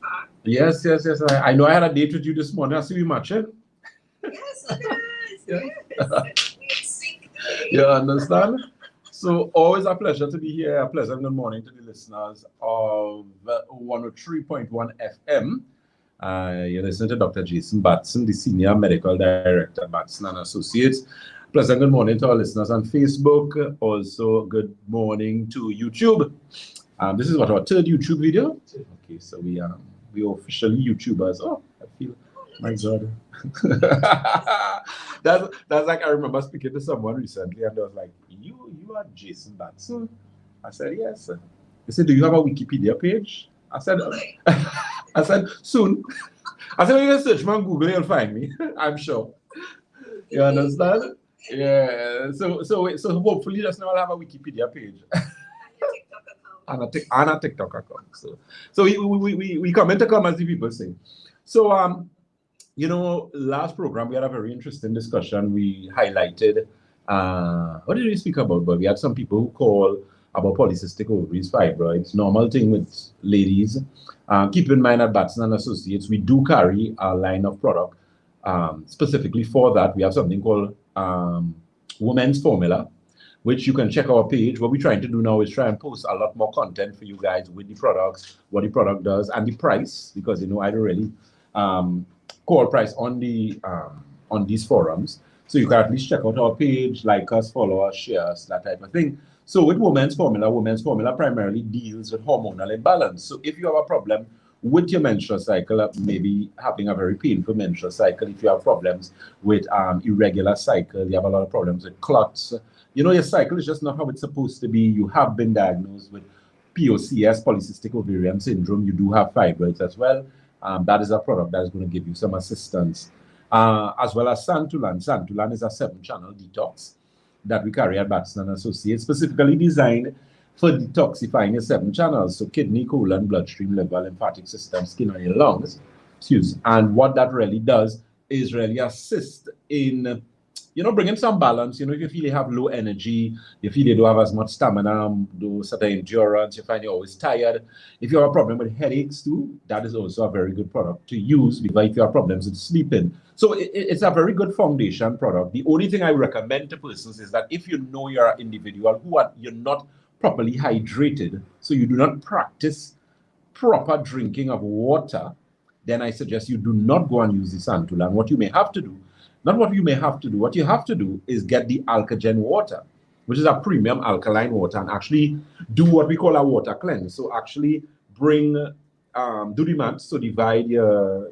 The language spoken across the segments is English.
Park. Yes. I know I had a date with you this morning. I see you matching. Yes, look at us. Yes. We in sync today. You understand? So always a pleasure to be here. A pleasant good morning to the listeners of 103.1 FM. You're listening to Dr. Batson, the Senior Medical Director at Batson and Associates. Pleasant good morning to our listeners on Facebook. Also, good morning to YouTube. This is what, our third YouTube video? Okay, so we officially YouTubers. Oh, I feel, my God. that's like, I remember speaking to someone recently and I was like, you are Jason Batson? I said, yes. He said, do you have a Wikipedia page? I said, soon. I said, when you search me on Google, you'll find me. I'm sure. You understand? Yeah. So hopefully just now I'll have a Wikipedia page. And a TikTok account. So we come into come as the people say. So last program we had a very interesting discussion. We highlighted what did we speak about? But we had some people who call about polycystic ovaries, fibroids, normal thing with ladies. Keep in mind at Batson and Associates, we do carry a line of product specifically for that. We have something called Women's Formula, which you can check our page. What we're trying to do now is try and post a lot more content for you guys with the products, what the product does, and the price, because I don't really call price on the on these forums. So you can at least check out our page, like us, follow us, share us, that type of thing. So with Women's Formula primarily deals with hormonal imbalance. So if you have a problem with your menstrual cycle, maybe having a very painful menstrual cycle, if you have problems with irregular cycle, you have a lot of problems with clots, your cycle is just not how it's supposed to be. You have been diagnosed with POCS, polycystic ovarian syndrome. You do have fibroids as well. That is a product that is going to give you some assistance. As well as Santulan. Santulan is a 7-channel detox that we carry at Batson and Associates, specifically designed for detoxifying your 7 channels. So kidney, colon, bloodstream, liver, lymphatic system, skin, and your lungs. And what that really does is really assist in bringing some balance. If you feel you have low energy, you feel you don't have as much stamina, do certain endurance, you find you're always tired. If you have a problem with headaches too, that is also a very good product to use, because if you have problems with sleeping. So it's a very good foundation product. The only thing I recommend to persons is that if you know you're an individual you're not properly hydrated, so you do not practice proper drinking of water, then I suggest you do not go and use the Santulan. What you may have to do, what you have to do is get the Alkagen water, which is a premium alkaline water, and actually do what we call a water cleanse. So actually bring, do the math, so divide your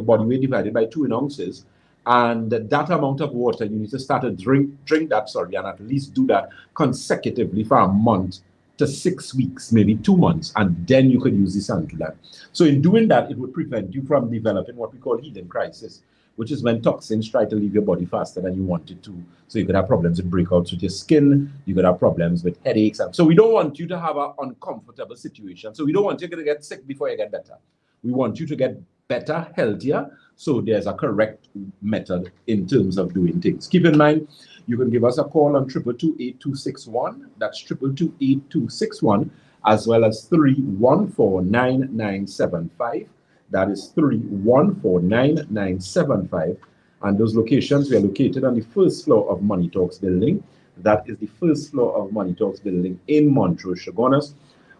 body weight divided by 2 ounces, and that amount of water, you need to start to drink that, and at least do that consecutively for a month to 6 weeks, maybe 2 months, and then you could use the Santulan. So in doing that, it would prevent you from developing what we call hidden crisis, which is when toxins try to leave your body faster than you want it to. So you could have problems with breakouts with your skin, you could have problems with headaches. So we don't want you to have an uncomfortable situation. So we don't want you to get sick before you get better. We want you to get better, healthier. So there's a correct method in terms of doing things. Keep in mind, you can give us a call on 222-8261. That's 222-8261, as well as 314-9975. That is 314-9975. And those locations, we are located on the first floor of Money Talks building. That is the first floor of Money Talks building in Montrose, Chaguanas.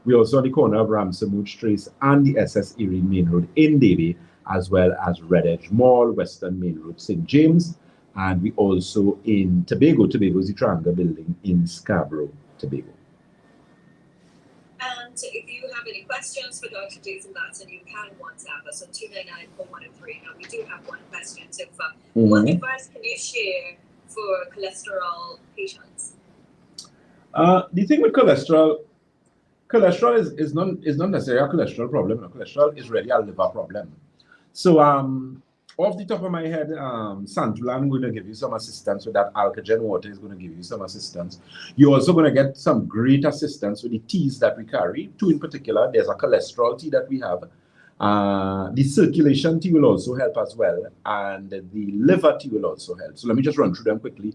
We also on the corner of Ramsamooch Trace and the SS Erie Main Road in Davie, as well as Red Edge Mall, Western Main Road, St. James. And we also in Tobago. Tobago is the Triangle building in Scarborough, Tobago. And if you have any questions for Dr. Jason Batson, you can WhatsApp us on 299-4103. Now, we do have one question so far. What advice can you share for cholesterol patients? The thing with cholesterol is not necessarily a cholesterol problem. Cholesterol is really a liver problem. So off the top of my head, Santulan going to give you some assistance with that. Alkagen water is going to give you some assistance. You're also going to get some great assistance with the teas that we carry. 2 in particular. There's a cholesterol tea that we have. The circulation tea will also help as well. And the liver tea will also help. So let me just run through them quickly.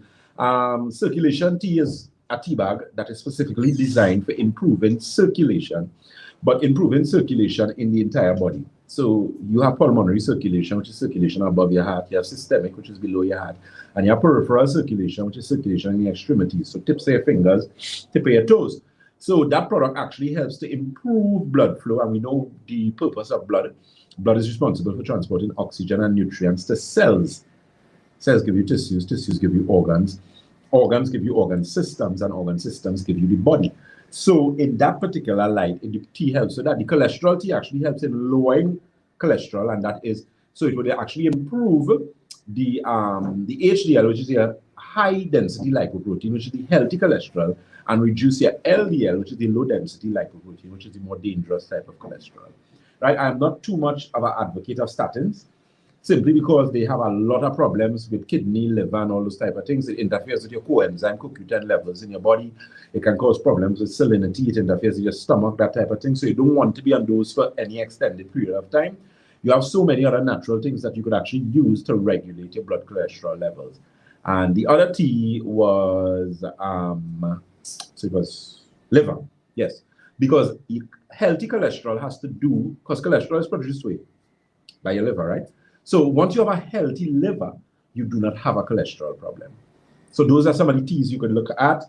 Circulation tea is a tea bag that is specifically designed for improving circulation, but improving circulation in the entire body. So you have pulmonary circulation, which is circulation above your heart. You have systemic, which is below your heart. And you have peripheral circulation, which is circulation in the extremities. So tips of your fingers, tip of your toes. So that product actually helps to improve blood flow. And we know the purpose of blood. Blood is responsible for transporting oxygen and nutrients to cells. Cells give you tissues, tissues give you organs. Organs give you organ systems, and organ systems give you the body. So in that particular light, the tea helps. So that the cholesterol tea actually helps in lowering cholesterol, and that is, so it would actually improve the HDL, which is your high density lipoprotein, which is the healthy cholesterol, and reduce your LDL, which is the low density lipoprotein, which is the more dangerous type of cholesterol. Right? I'm not too much of an advocate of statins, simply because they have a lot of problems with kidney, liver, and all those type of things. It interferes with your coenzyme CoQ10 levels in your body. It can cause problems with salinity. It interferes with your stomach, that type of thing. So you don't want to be on those for any extended period of time. You have so many other natural things that you could actually use to regulate your blood cholesterol levels. And the other tea was, so it was liver, yes. Because healthy cholesterol has to do, because cholesterol is produced by your liver, right? So once you have a healthy liver, you do not have a cholesterol problem. So those are some of the teas you can look at.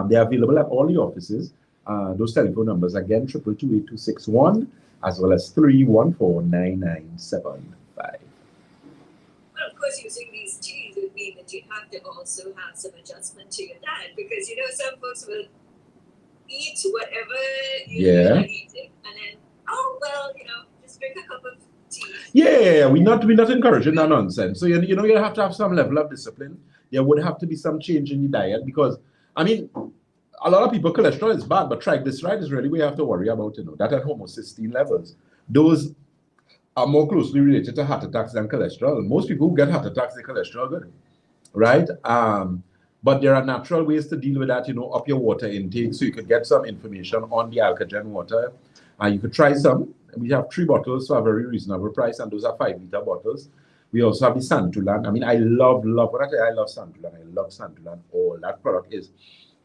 They are available at all the offices. Those telephone numbers again, 222-8261, as well as 314-9975. Well, of course, using these teas would mean that you have to also have some adjustment to your diet, because you know some folks will eat whatever you're eating, and then just drink a cup of tea. Yeah, we're not encouraging that nonsense. So you have to have some level of discipline. There would have to be some change in the diet, because I mean, a lot of people, cholesterol is bad, but triglyceride is really we have to worry about. That at homocysteine levels, those are more closely related to heart attacks than cholesterol. Most people who get heart attacks, their cholesterol good, right? But there are natural ways to deal with that. Up your water intake, so you could get some information on the Alkagen water. You could try some. We have 3 bottles for a very reasonable price, and those are 5-liter bottles. We also have the Santulan. I mean, I love Santulan. I love Santulan. Oh, that product is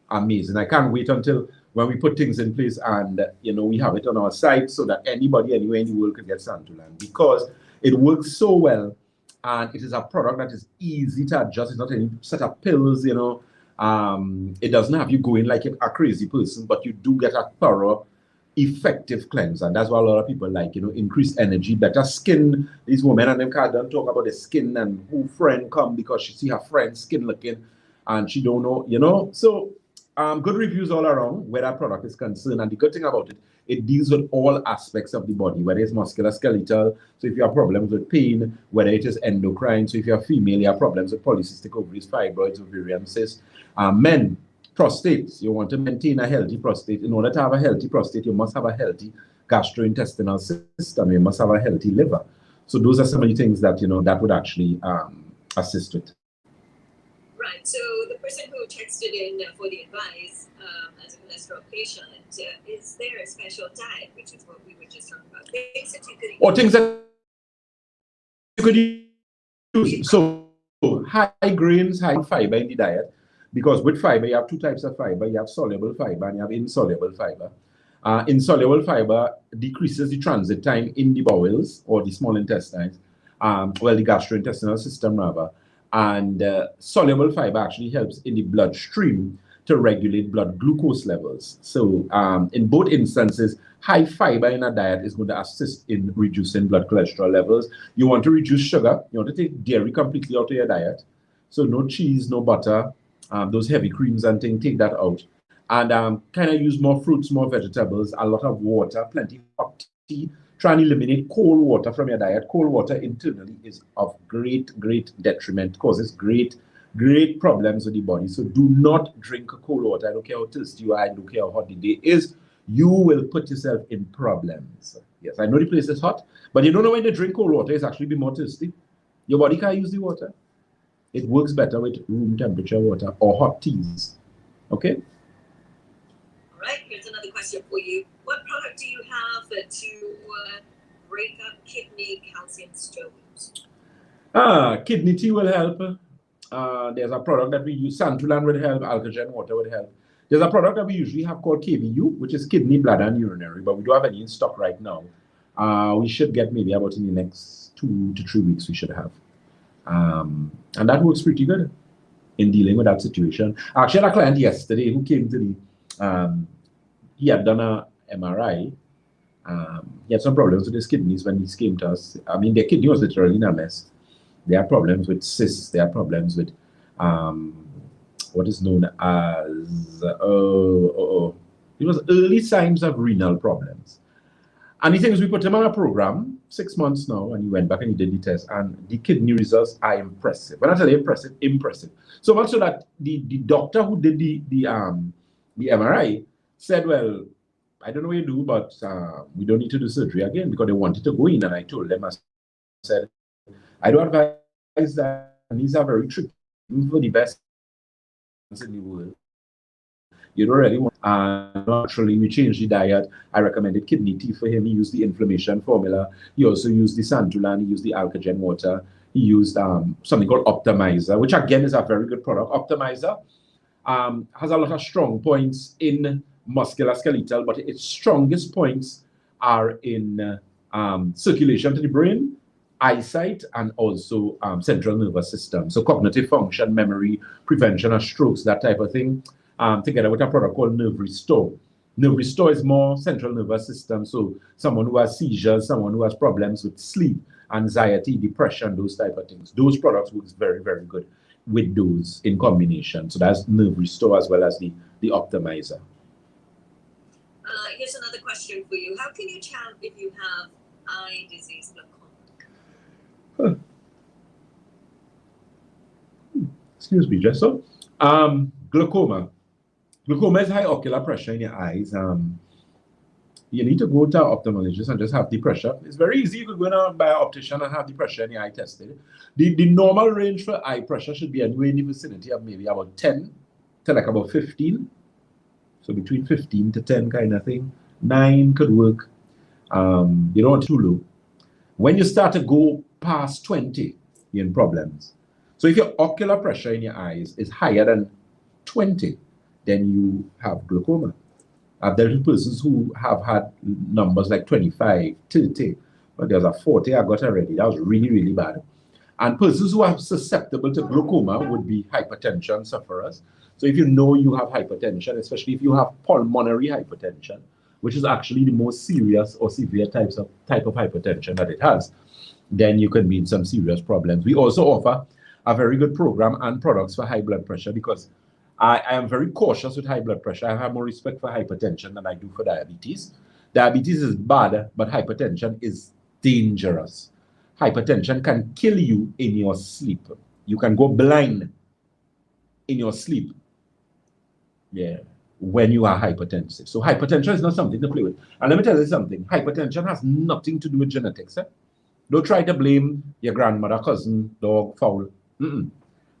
amazing. I can't wait until when we put things in place and we have it on our site, so that anybody anywhere in the world can get Santulan, because it works so well, and it is a product that is easy to adjust. It's not any set of pills. It doesn't have you going like a crazy person, but you do get a thorough, effective cleanse. And that's what a lot of people like, increased energy, better skin. These women and them don't talk about the skin, and who friend come because she see her friend's skin looking and she don't know, so good reviews all around where that product is concerned. And the good thing about it, it deals with all aspects of the body, whether it's musculoskeletal, so if you have problems with pain, whether it is endocrine, so if you're female, you have problems with polycystic ovaries, fibroids, ovarian cysts, men, prostate, you want to maintain a healthy prostate. In order to have a healthy prostate, you must have a healthy gastrointestinal system. You must have a healthy liver. So those are some of the things that that would actually assist with. Right. So the person who texted in for the advice as a cholesterol patient, is there a special diet, which is what we were just talking about? Things that you could eat. Or things that you could use. So high grains, high fiber in the diet. Because with fiber, you have 2 types of fiber. You have soluble fiber and you have insoluble fiber. Insoluble fiber decreases the transit time in the bowels or the small intestines, the gastrointestinal system rather. And soluble fiber actually helps in the bloodstream to regulate blood glucose levels. So in both instances, high fiber in a diet is going to assist in reducing blood cholesterol levels. You want to reduce sugar. You want to take dairy completely out of your diet. So no cheese, no butter. Those heavy creams and things, take that out. And kind of use more fruits, more vegetables, a lot of water, plenty of hot tea. Try and eliminate cold water from your diet. Cold water internally is of great detriment, causes great problems with the body. So do not drink cold water. I don't care how thirsty you are, I don't care how hot the day is. You will put yourself in problems. Yes, I know the place is hot, but you don't know when you drink cold water, it's actually be more thirsty. Your body can't use the water. It works better with room temperature water or hot teas. Okay? All right, here's another question for you. What product do you have to break up kidney calcium stones? Kidney tea will help. There's a product that we use, Santulan would help, Alkagen water would help. There's a product that we usually have called KBU, which is kidney, bladder, and urinary, but we don't have any in stock right now. We should get maybe about in the next 2 to 3 weeks, we should have. And that works pretty good in dealing with that situation. I actually had a client yesterday who came to the, he had done a MRI. He had some problems with his kidneys when he came to us. I mean, their kidney was literally in a mess. They had problems with cysts. They had problems with what is known as, it was early signs of renal problems. And the thing is, we put him on a program, 6 months now, and he went back and he did the test, and the kidney results are impressive. When I tell you impressive, impressive. So much so that the doctor who did the MRI said, well, I don't know what you do, but we don't need to do surgery again, because they wanted to go in. And I told them, I said, I don't advise that. And these are very tricky for the best in the world. You don't really want, naturally, we changed the diet. I recommended kidney tea for him. He used the inflammation formula. He also used the santulan. He used the alkagen water. He used something called Optimizer, which again is a very good product. Optimizer has a lot of strong points in musculoskeletal, but its strongest points are in circulation to the brain, eyesight, and also central nervous system. So cognitive function, memory, prevention of strokes, that type of thing, together with a product called Nerve Restore. Nerve Restore is more central nervous system. So someone who has seizures, someone who has problems with sleep, anxiety, depression, those type of things. Those products work very, very good with those in combination. So that's Nerve Restore as well as the Optimizer. Here's another question for you. How can you tell if you have eye disease glaucoma? Excuse me, Jessel. Glaucoma. Glaucoma is high ocular pressure in your eyes. You need to go to an ophthalmologist and just have the pressure. It's very easy. You could go and buy an optician and have the pressure in your eye tested. The normal range for eye pressure should be anywhere in the vicinity of maybe about 10 to like about 15. So between 15 to 10 kind of thing. 9 could work. You don't want too low. When you start to go past 20, you're in problems. So if your ocular pressure in your eyes is higher than 20, then you have glaucoma. I've dealt with persons who have had numbers like 25, 30, but there's a 40 I got already. That was really, really bad. And persons who are susceptible to glaucoma would be hypertension sufferers. So if you know you have hypertension, especially if you have pulmonary hypertension, which is actually the most serious or severe type of hypertension that it has, then you can be in some serious problems. We also offer a very good program and products for high blood pressure, because I am very cautious with high blood pressure. I have more respect for hypertension than I do for diabetes. Diabetes is bad, but hypertension is dangerous. Hypertension can kill you in your sleep. You can go blind in your sleep. Yeah, when you are hypertensive. So hypertension is not something to play with. And let me tell you something. Hypertension has nothing to do with genetics. Don't try to blame your grandmother, cousin, dog, fowl.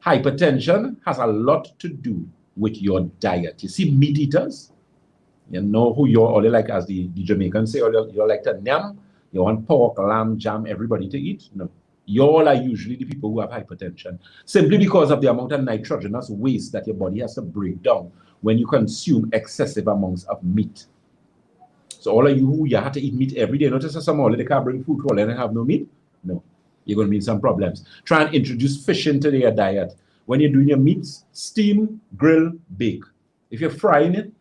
Hypertension has a lot to do with your diet. You see, meat eaters, you know who you're all like, as the Jamaicans say, you're like to nyam. You want pork, lamb, jam, everybody to eat. No, you all are usually the people who have hypertension, simply because of the amount of nitrogenous waste that your body has to break down when you consume excessive amounts of meat. So all of you who you have to eat meat every day, not just some all they can't bring food to all and have no meat. No, you're going to be in some problems. Try and introduce fish into your diet. When you're doing your meats, steam, grill, bake. If you're frying it,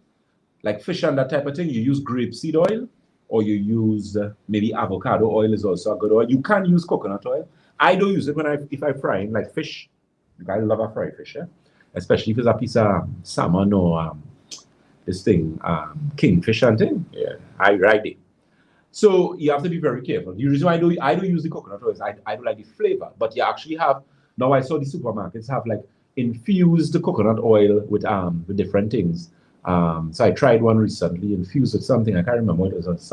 like fish and that type of thing, you use grapeseed oil, or you use maybe avocado oil is also a good oil. You can use coconut oil. I don't use it if I'm frying like fish. I love a fried fish, especially if it's a piece of salmon or this thing, kingfish and thing. Yeah, I ride it. So you have to be very careful. The reason why I don't use the coconut oil is I don't like the flavor. But you actually have, now I saw the supermarkets have like infused coconut oil with different things. So I tried one recently, infused with something. I can't remember what it was,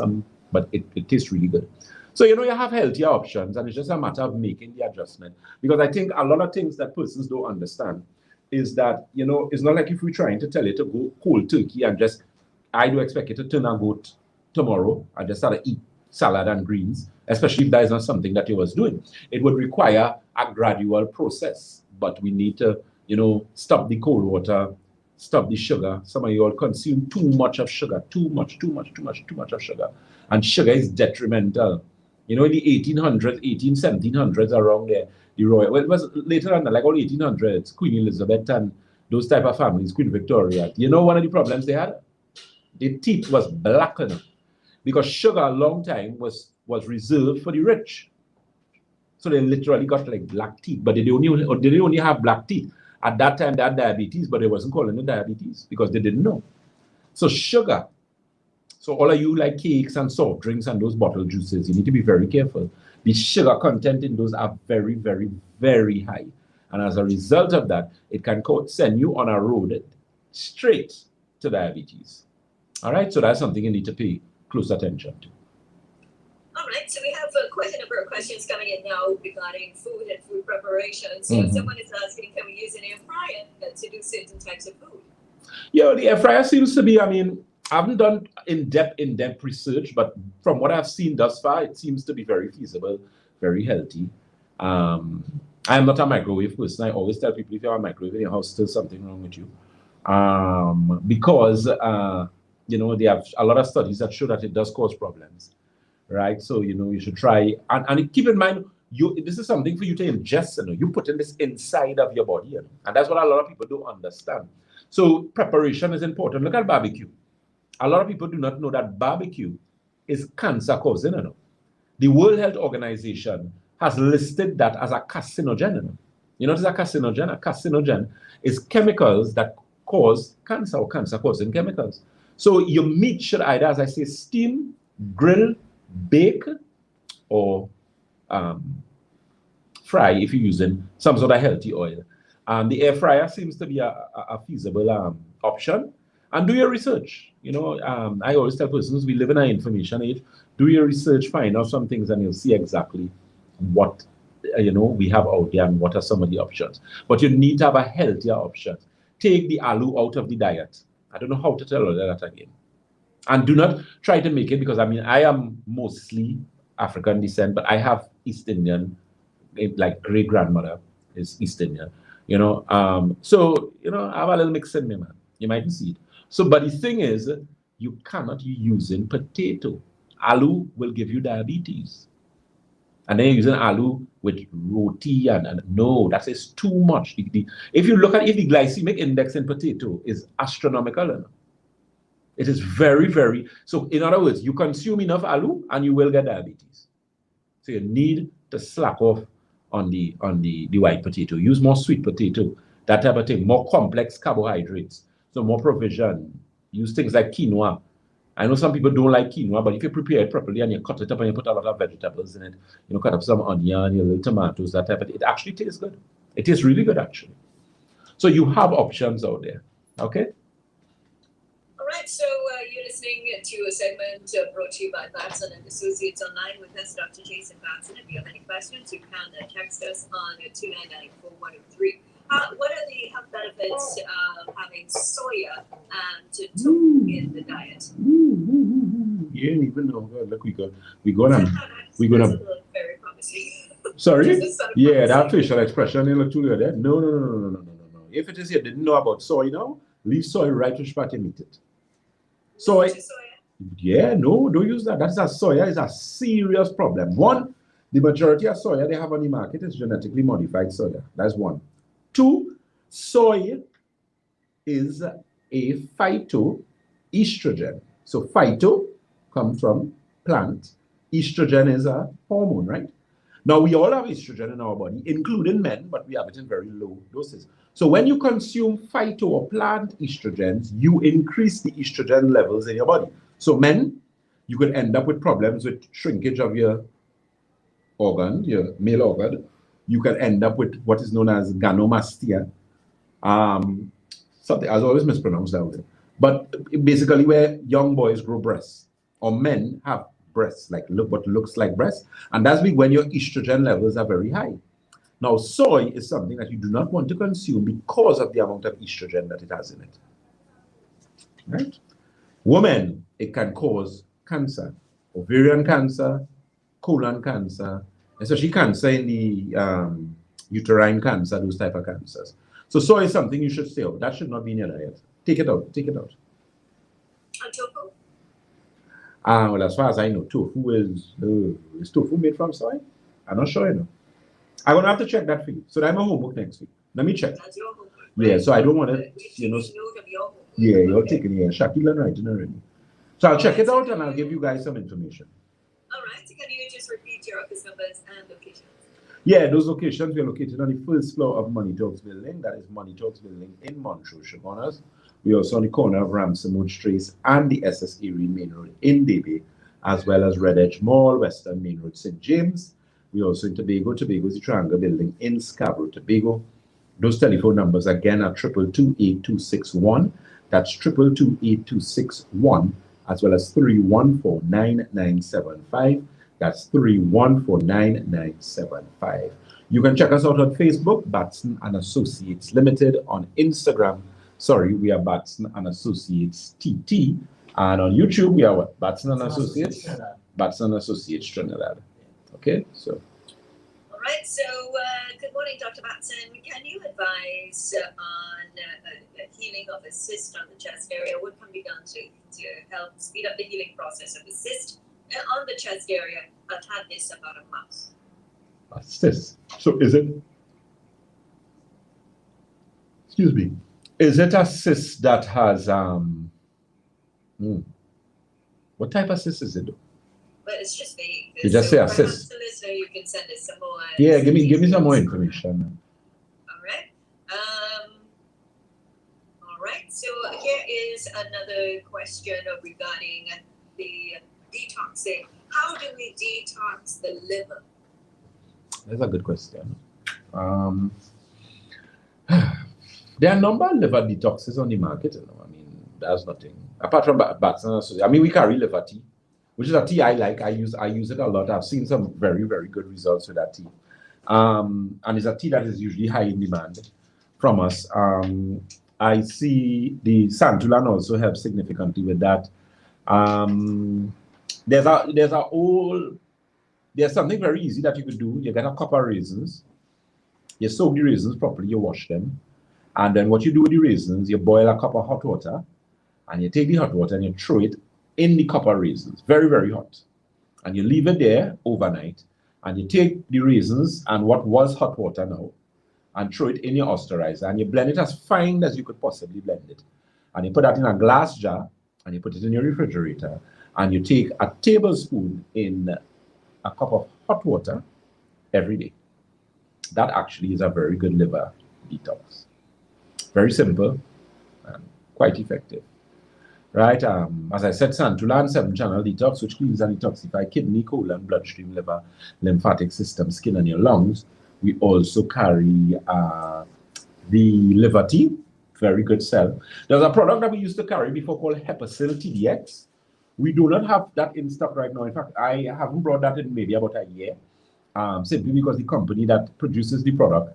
but it tastes really good. So, you have healthier options, and it's just a matter of making the adjustment. Because I think a lot of things that persons don't understand is that, it's not like if we're trying to tell you to go cold turkey and just, I do expect you to turn and go tomorrow and just start to eat salad and greens, especially if that is not something that you was doing. It would require a gradual process, but we need to, stop the cold water stop the sugar. Some of you all consume too much of sugar, too much of sugar. And sugar is detrimental. You know, in the 1800s, 1700s, around there, the royal, well, it was later on, like all 1800s, Queen Elizabeth and those type of families, Queen Victoria. You know, one of the problems they had? The teeth was blackened because sugar a long time was reserved for the rich. So they literally got like black teeth, but they only have black teeth. At that time, they had diabetes, but they wasn't calling it diabetes because they didn't know. So sugar. So all of you like cakes and soft drinks and those bottled juices, you need to be very careful. The sugar content in those are very, very, very high. And as a result of that, it can send you on a road straight to diabetes. All right, so that's something you need to pay close attention to. All right, so we have quite a number of questions coming in now regarding food and food preparation. So someone is asking, can we use an air fryer to do certain types of food? Yeah, the air fryer seems to be, I mean, I haven't done in-depth research, but from what I've seen thus far, it seems to be very feasible, very healthy. I am not a microwave person. I always tell people if you have a microwave in your house, there's something wrong with you. Because, you know, they have a lot of studies that show that it does cause problems. Right, so you know you should try and keep in mind this is something for you to ingest. You know, you put in this inside of your body, you know, and that's what a lot of people don't understand. So preparation is important. Look at barbecue. A lot of people do not know that barbecue is cancer causing. You know, the World Health Organization has listed that as a carcinogen. You know what is a carcinogen? A carcinogen is chemicals that cause cancer or cancer causing chemicals. So your meat should either, as I say, steam, grill, bake, or fry if you're using some sort of healthy oil. The air fryer seems to be a feasible option. And do your research. You know, I always tell persons we live in an information age. Do your research, find out some things, and you'll see exactly what you know we have out there and what are some of the options. But you need to have a healthier option. Take the aloo out of the diet. I don't know how to tell you that again. And do not try to make it, because I mean, I am mostly African descent, but I have East Indian, like great grandmother is East Indian, you know. So, you know, I have a little mix in me, man. You might see it. So, but the thing is, you cannot be using potato. Aloo will give you diabetes. And then you're using aloo with roti and no, that is too much. If you look at if the glycemic index in potato is astronomical, you know, it is very, very, so in other words, you consume enough aloo and you will get diabetes. So you need to slack off on the white potato. Use more sweet potato, that type of thing, more complex carbohydrates. So more provision. Use things like quinoa. I know some people don't like quinoa, but if you prepare it properly and you cut it up and you put a lot of vegetables in it, you know, cut up some onion, your little tomatoes, that type of thing, it actually tastes good. It tastes really good, actually. So you have options out there, okay? All right, so you're listening to a segment brought to you by Batson and Associates Online with us, Dr. Jason Batson. If you have any questions, you can text us on 299-4103. What are the health benefits of having soya and tofu in the diet? You didn't even know. Look, we're gonna very promising. Sorry? Yeah, that facial expression didn't look too good. No. If it is you didn't know about soy now, leave soy right which part you meet it. Soy. Yeah, no, don't use that. That's a soya is a serious problem. One, the majority of soya they have on the market is genetically modified soya. That's one. Two, soy is a phytoestrogen. So phyto comes from plant. Estrogen is a hormone, right? Now we all have estrogen in our body, including men, but we have it in very low doses. So when you consume phyto or plant estrogens, you increase the estrogen levels in your body. So men, you could end up with problems with shrinkage of your organ, your male organ. You can end up with what is known as gynecomastia. Something I always mispronounce that word. But basically where young boys grow breasts, or men have breasts, like what looks like breasts. And that's when your estrogen levels are very high. Now, soy is something that you do not want to consume because of the amount of estrogen that it has in it. Right? Women, it can cause cancer, ovarian cancer, colon cancer, especially cancer in the uterine cancer, those type of cancers. So soy is something you should stay out. That should not be in your diet. Take it out. Take it out. And tofu? Well, as far as I know, tofu is tofu made from soy? I'm not sure, you know. I'm gonna have to check that for you. So that's my homework next week. Let me check. That's your homework. Yeah, right? so I don't want to, You know. note of your homework. Yeah, you're Okay. taking it. Shakil and writing already. So I'll check it out and I'll give you guys some information. All right. So can you just repeat your office numbers and locations? Yeah, those locations we are located on the first floor of Money Talks Building. That is Money Talks Building in Montrose, Chaguanas. We're also on the corner of Ramsey Trace and the SS Erie Main Road in Debe, as well as Red Edge Mall, Western Main Road, St. James. We're also in Tobago. Tobago is the Triangle Building in Scarborough, Tobago. Those telephone numbers again are 222-8261. That's 222-8261, as well as 314-9975. That's 314-9975. You can check us out on Facebook, Batson and Associates Limited. On Instagram, we are Batson and Associates TT. And on YouTube, we are what? Batson and Associates? Batson and Associates Trinidad. Okay, so. All right, so good morning, Dr. Batson. Can you advise on healing of a cyst on the chest area? What can be done to help speed up the healing process of the cyst on the chest area? I've had this about a month. A cyst. So is it, excuse me, is it a cyst that has, what type of cyst is it? But it's just vague. You just say a cyst. The listener, you can send us some more. Yeah, give me some more information. All right. All right. So here is another question regarding the detoxing. How do we detox the liver? That's a good question. There are a number of liver detoxes on the market. You know? I mean, there's nothing apart from Batson. I mean, we carry liver tea, which is a tea I like. I use it a lot. I've seen some very, very good results with that tea. And it's a tea that is usually high in demand from us. I see the Santulan also helps significantly with that. There's something very easy that you could do. You get a cup of raisins, you soak the raisins properly, you wash them, and then what you do with the raisins, you boil a cup of hot water, and you take the hot water and you throw it in the cup of raisins, very, very hot. And you leave it there overnight, and you take the raisins and what was hot water now, and throw it in your osterizer, and you blend it as fine as you could possibly blend it. And you put that in a glass jar, and you put it in your refrigerator, and you take a tablespoon in a cup of hot water every day. That actually is a very good liver detox. Very simple and quite effective. Right, as I said, Santulan 7-channel detox, which cleans and detoxifies kidney, colon, bloodstream, liver, lymphatic system, skin, and your lungs. We also carry the liver tea, very good sell. There's a product that we used to carry before called Hepasil TDX. We do not have that in stock right now. In fact, I haven't brought that in maybe about a year, simply because the company that produces the product,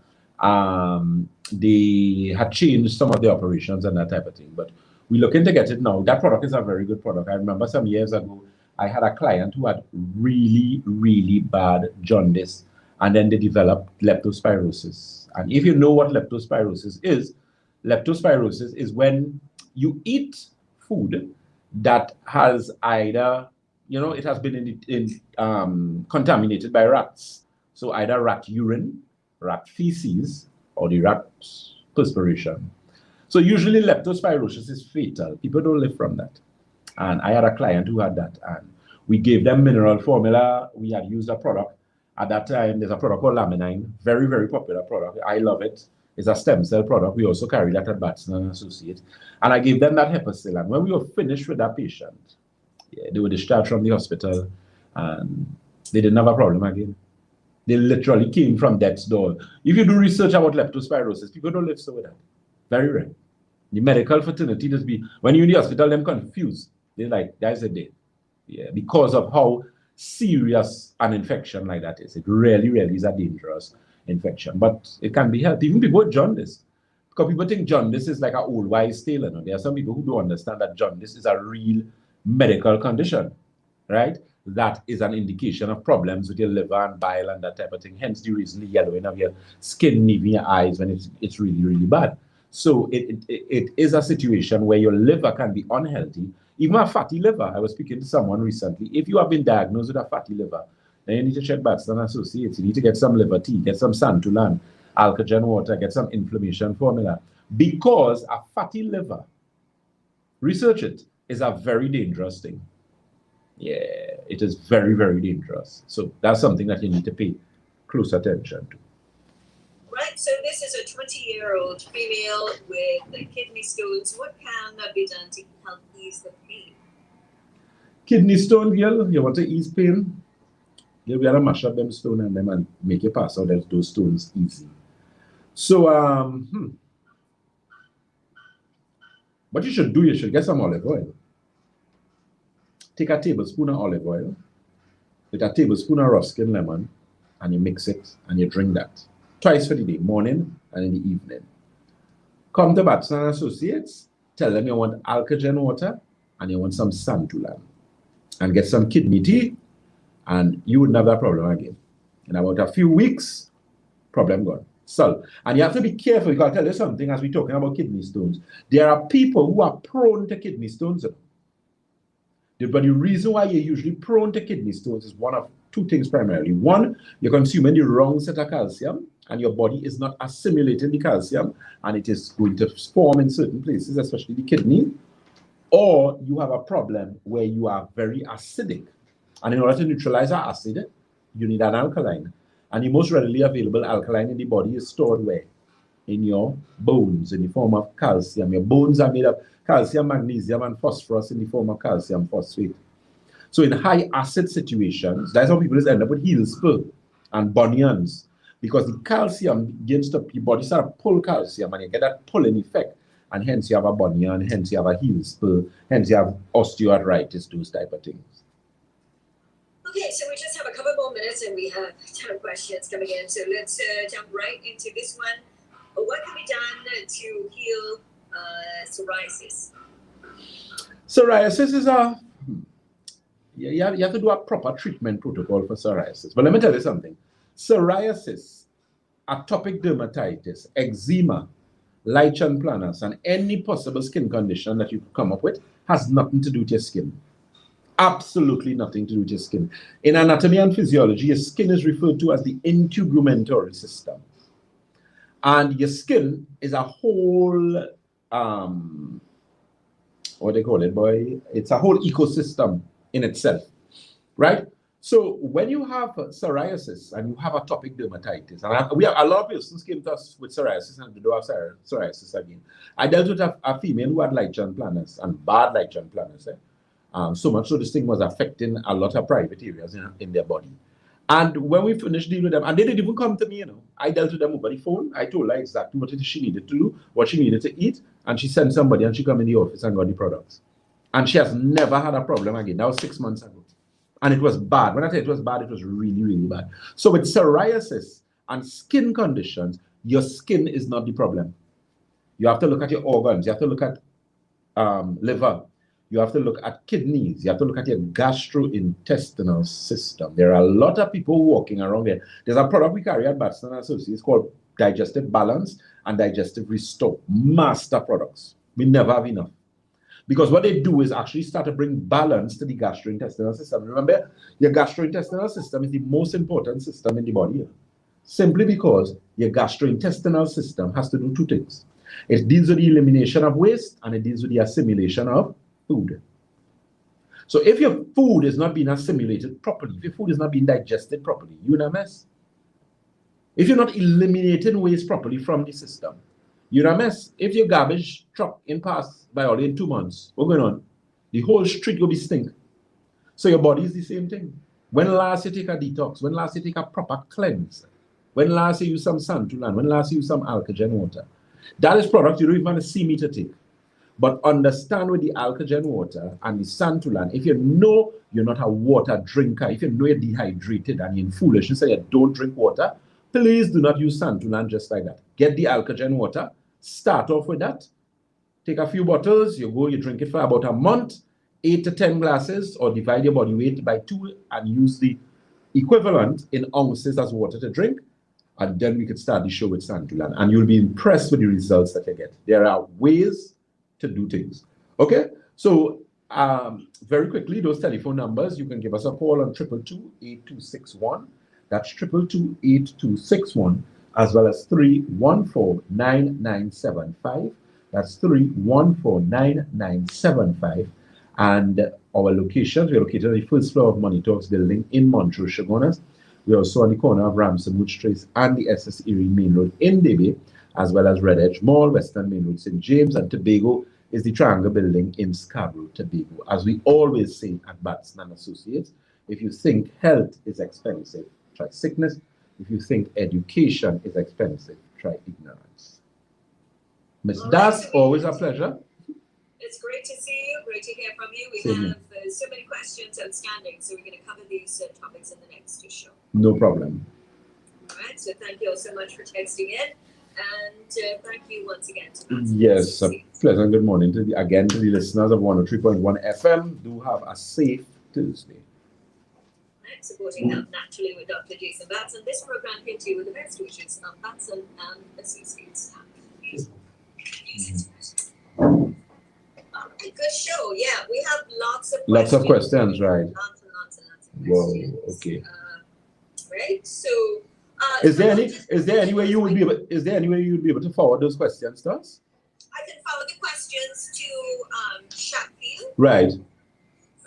they had changed some of the operations and that type of thing. But we're looking to get it now. That product is a very good product. I remember some years ago, I had a client who had really, really bad jaundice, and then they developed leptospirosis. And if you know what leptospirosis is when you eat food that has either, it has been contaminated by rats. So either rat urine, rat feces, or the rat's perspiration. So usually leptospirosis is fatal. People don't live from that. And I had a client who had that, and we gave them mineral formula. We had used a product. At that time, there's a product called Laminine, very, very popular product. I love it. It's a stem cell product. We also carry that at Batson and Associates. And I gave them that Hepasil. And when we were finished with that patient, they were discharged from the hospital, and they didn't have a problem again. They literally came from death's door. If you do research about leptospirosis, people don't live so with that. Very rare. The medical fraternity just be, when you're in the hospital, them confused. They're like, guys are dead. Yeah, because of how serious an infection like that is. It really, really is a dangerous infection. But it can be helped. Even people with jaundice. Because people think jaundice is like an old wives' tale. There are some people who don't understand that jaundice is a real medical condition. Right? that is an indication of problems with your liver and bile and that type of thing. Hence the reason the yellowing of your skin, even your eyes, when it's really, really bad. So it is a situation where your liver can be unhealthy, even a fatty liver. I was speaking to someone recently. If you have been diagnosed with a fatty liver, then you need to check Batson Associates. You need to get some liver tea, get some santulan, alkagen water, get some inflammation formula. Because a fatty liver, research it, is a very dangerous thing. Yeah, it is very, very dangerous. So that's something that you need to pay close attention to. Right, so this is a 20-year-old female with kidney stones. What can be done to help ease the pain? Kidney stone, girl, you want to ease pain? You gotta mash up them stone and them and make you pass out those stones easy. So, what you should do, you should get some olive oil. Take a tablespoon of olive oil with a tablespoon of rough skin lemon, and you mix it and you drink that twice for the day, morning and in the evening. Come to Batson Associates, tell them you want alkagen water and you want some santulan, and get some kidney tea, and you wouldn't have that problem again. In about a few weeks, problem gone. So, and you have to be careful, because I'll tell you something as we're talking about kidney stones. There are people who are prone to kidney stones. But the reason why you're usually prone to kidney stones is one of two things primarily. One, you're consuming the wrong set of calcium, and your body is not assimilating the calcium, and it is going to form in certain places, especially the kidney. Or you have a problem where you are very acidic. And in order to neutralize that acid, you need an alkaline. And the most readily available alkaline in the body is stored where? In your bones, in the form of calcium. Your bones are made of calcium, magnesium, and phosphorus in the form of calcium phosphate. So in high acid situations, that's how people just end up with heel spur and bunions, because the calcium begins to, your body start to pull calcium, and you get that pulling effect, and hence you have a bunion, hence you have a heel spur, hence you have osteoarthritis, those type of things. Okay, so we just have a couple more minutes and we have a ton of questions coming in. So let's jump right into this one. What can be done to heal psoriasis? Psoriasis is you have to do a proper treatment protocol for psoriasis. But let me tell you something. Psoriasis, atopic dermatitis, eczema, lichen planus, and any possible skin condition that you could come up with has nothing to do with your skin. Absolutely nothing to do with your skin. In anatomy and physiology, your skin is referred to as the integumentary system. And your skin is a whole, what do they call it, boy? It's a whole ecosystem in itself, right? So when you have psoriasis and you have atopic dermatitis, and we have a lot of persons came to us with psoriasis and they do have psoriasis again. I dealt with a female who had lichen planus and bad lichen planus. So much so this thing was affecting a lot of private areas in their body. And when we finished dealing with them, and they didn't even come to me, I dealt with them over the phone. I told her exactly what she needed to do, what she needed to eat, and she sent somebody and she come in the office and got the products. And she has never had a problem again. That was 6 months ago. And it was bad. When I say it was bad, it was really, really bad. So with psoriasis and skin conditions, your skin is not the problem. You have to look at your organs. You have to look at liver. You have to look at kidneys. You have to look at your gastrointestinal system. There are a lot of people walking around there. There's a product we carry at Batson Associates called Digestive Balance and Digestive Restore. Master products. We never have enough. Because what they do is actually start to bring balance to the gastrointestinal system. Remember, your gastrointestinal system is the most important system in the body. Simply because your gastrointestinal system has to do two things. It deals with the elimination of waste and it deals with the assimilation of food. So if your food is not being assimilated properly, if your food is not being digested properly, you're in a mess. If you're not eliminating waste properly from the system, you're a mess. If your garbage truck in pass by only in 2 months, what's going on? The whole street will be stink. So your body is the same thing. When last you take a detox? When last you take a proper cleanse? When last you use some santulan? When last you use some alkagen water? That is product you don't even want to see me to take. But understand with the alkagen water and the santulan, if you know you're not a water drinker, if you know you're dehydrated and you're foolish and say you don't drink water, please do not use santulan just like that. Get the alkagen water, start off with that, take a few bottles, you drink it for about a month, 8 to 10 glasses, or divide your body weight by 2 and use the equivalent in ounces as water to drink, and then we could start the show with Santulan, and you'll be impressed with the results that you get. There are ways to do things. Okay, so very quickly, those telephone numbers, you can give us a call on 222-8261. That's 222-8261, as well as 314-9975. That's 314-9975. And our locations, we're located on the first floor of Money Talks building in Montrose, Chaguanas. We're also on the corner of Ramsonwood Trace and the SS Erie Main Road in Debe, as well as Red Edge Mall, Western Main Road, St. James, and Tobago is the Triangle Building in Scarborough, Tobago. As we always say at Batson and Associates, if you think health is expensive, try sickness. If you think education is expensive, try ignorance. Miss Das, always a pleasure. It's great to see you, great to hear from you. We have so many questions outstanding, so we're going to cover these topics in the next show. No problem. All right, so thank you all so much for texting in, and thank you once again to Batson. Yes, a pleasant good morning to the listeners of 103.1 FM. Do have a safe Tuesday. Next, supporting Health Naturally with Dr. Jason Batson. This program came to you with the best wishes of Batson and Associates. A good show, yeah. We have lots of questions, right? Lots and lots of questions. Whoa, okay. Right. So, is there any way you would be able to forward those questions to us? I can forward the questions to Sheffield. Right.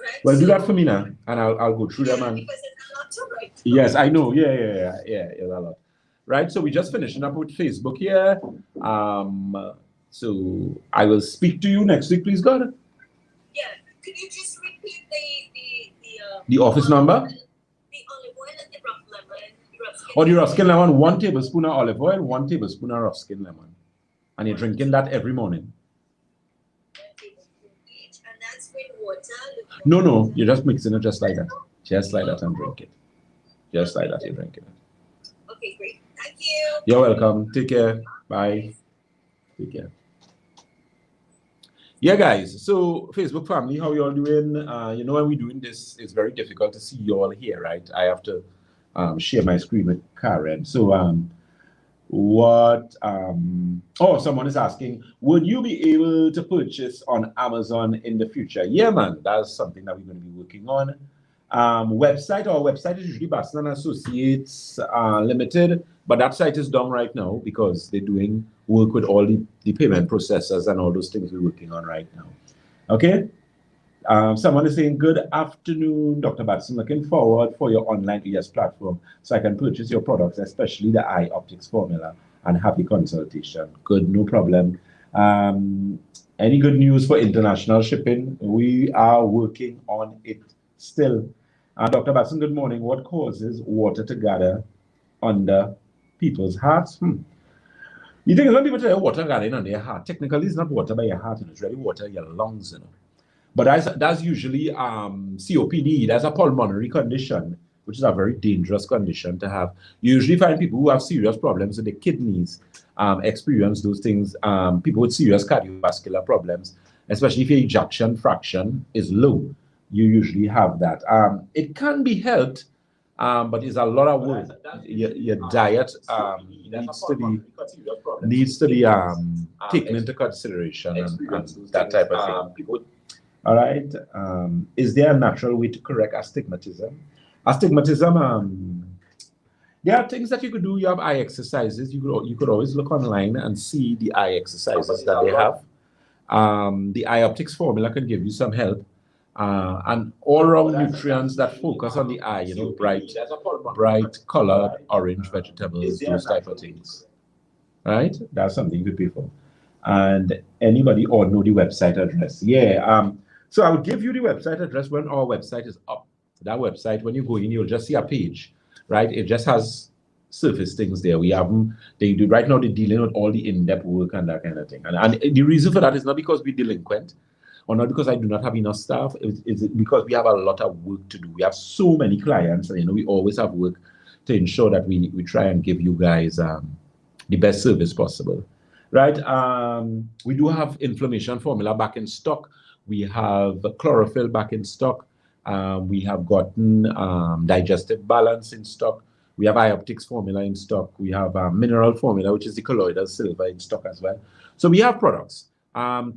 Right. Well, do that for me now, and I'll go through them. And because it's a lot to write. Yes, I know. Yeah, a lot. Right. So we're just finishing up with Facebook here. So I will speak to you next week, please, God. Yeah. Could you just repeat the office number? The olive oil and the rough lemon. Or the rough skin lemon, 1 tablespoon of olive oil, 1 tablespoon of rough skin lemon. And you're drinking that every morning. 1 tablespoon each, and that's with water. No, you're just mixing it just like that. Just like that and drink it. Just like that, you're drinking it. Okay, great. Thank you. You're welcome. Take care. Bye. Take care. Yeah, guys. So, Facebook family, how you all doing? When we're doing this, it's very difficult to see you all here, right? I have to share my screen with Karen. So, someone is asking, would you be able to purchase on Amazon in the future? Yeah, man. That's something that we're going to be working on. Our website is usually Batson and Associates Limited, but that site is down right now because they're doing work with all the payment processors and all those things we're working on right now. Okay. Someone is saying, good afternoon, Dr. Batson. Looking forward for your online ES platform so I can purchase your products, especially the eye optics formula, and have the consultation. Good, no problem. Any good news for international shipping? We are working on it still. Dr. Batson, good morning. What causes water to gather under people's hearts? You think when people tell you water gathering on their heart, technically it's not water by your heart, it's really water in your lungs, But that's usually COPD. That's a pulmonary condition, which is a very dangerous condition to have. You usually find people who have serious problems with the kidneys experience those things. People with serious cardiovascular problems, especially if your ejection fraction is low, you usually have that. It can be helped, but it's a lot of work. Your diet needs to be taken into consideration and that type of thing. All right. Is there a natural way to correct astigmatism? Astigmatism, there are things that you could do. You have eye exercises. You could always look online and see the eye exercises that they have. The eye optics formula can give you some help. And all-round nutrients that focus on the eye, bright colored orange vegetables, those type of things. Right? That's something you could pay for. And anybody all know the website address? Yeah. So I'll give you the website address when our website is up. That website, when you go in, you'll just see a page, right? It just has surface things there. Right now they're dealing with all the in-depth work and that kind of thing. And the reason for that is not because we're delinquent or not because I do not have enough staff. It's because we have a lot of work to do. We have so many clients and, we always have work to ensure that we try and give you guys the best service possible. Right? We do have inflammation formula back in stock. We have chlorophyll back in stock. We have gotten digestive balance in stock. We have ioptics formula in stock. We have mineral formula, which is the colloidal silver in stock as well. So we have products.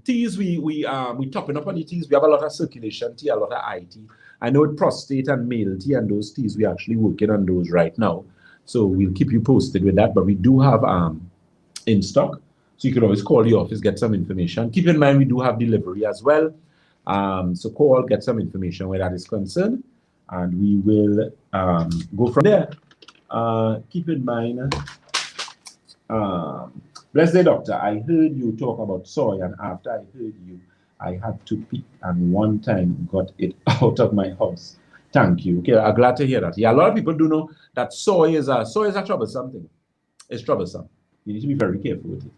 Teas, we topping up on the teas. We have a lot of circulation tea, a lot of eye tea. I know with prostate and male tea and those teas, we're actually working on those right now. So we'll keep you posted with that. But we do have in stock. So you can always call the office, get some information. Keep in mind, we do have delivery as well. So call, get some information where that is concerned, and we will go from there. Keep in mind, blessed doctor, I heard you talk about soy, and after I heard you, I had to pick, and one time got it out of my house. Thank you. Okay, I'm glad to hear that. Yeah, a lot of people do know that soy is a troublesome thing. It's troublesome. You need to be very careful with it.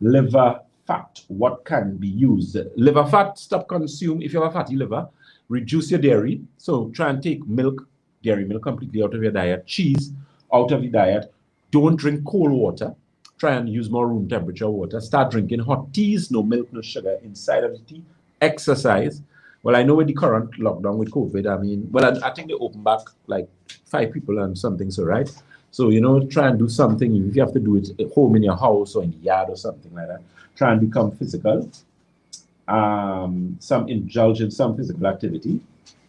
Liver fat, what can be used? Liver fat, stop consume. If you have a fatty liver, reduce your dairy. So try and take milk, dairy milk completely out of your diet. Cheese out of your diet. Don't drink cold water. Try and use more room temperature water. Start drinking hot teas, no milk, no sugar inside of the tea. Exercise. Well, I know with the current lockdown with COVID, I mean, well, I think they open back like 5 people and something, so right? So, you know, try and do something. If you have to do it at home in your house or in the yard or something like that, try and become physical. Some indulge in some physical activity,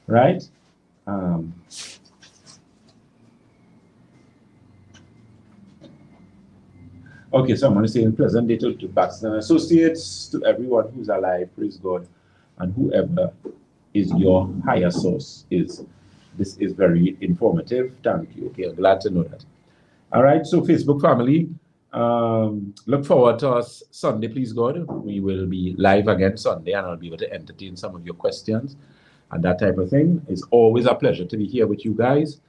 right? Okay, so I'm going to say in present day to Batson and Associates, to everyone who's alive, praise God, and whoever is your higher source is. This is very informative. Thank you. Okay, I'm glad to know that. All right, so Facebook family, look forward to us Sunday, please God. We will be live again Sunday, and I'll be able to entertain some of your questions and that type of thing. It's always a pleasure to be here with you guys.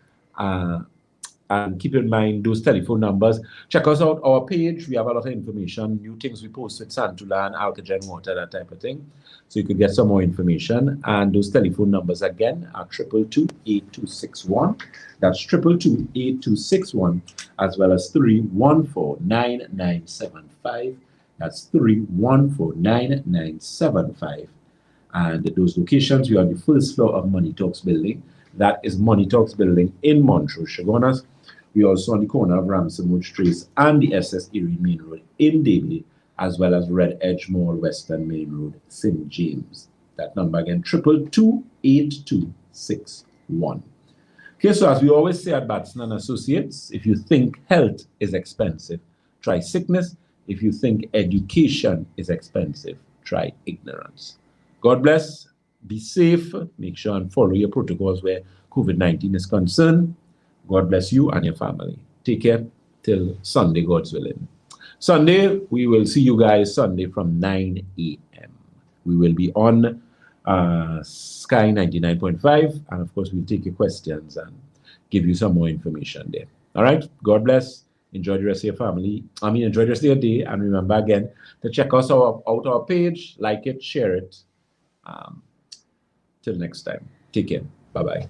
And keep in mind those telephone numbers. Check us out, our page. We have a lot of information, new things we post with Santula and Alkagen water, that type of thing. So you could get some more information. And those telephone numbers again are 222-8261. That's 222-8261, as well as 314-9975. That's 314-9975. And those locations, we are on the first floor of Money Talks building. That is Money Talks building in Montrose, Chaguanas. We also on the corner of Ramson Woods Trace and the SS Erie Main Road in Daly, as well as Red Edge Mall, Western Main Road, St. James. That number again, 222-8261. Okay, so as we always say at Batson and Associates, if you think health is expensive, try sickness. If you think education is expensive, try ignorance. God bless. Be safe. Make sure and follow your protocols where COVID-19 is concerned. God bless you and your family. Take care till Sunday, God's willing. Sunday, we will see you guys Sunday from 9 a.m. We will be on Sky 99.5. And of course, we'll take your questions and give you some more information there. All right. God bless. Enjoy the rest of your family. Enjoy the rest of your day. And remember again to check us out our page, like it, share it. Till next time. Take care. Bye-bye.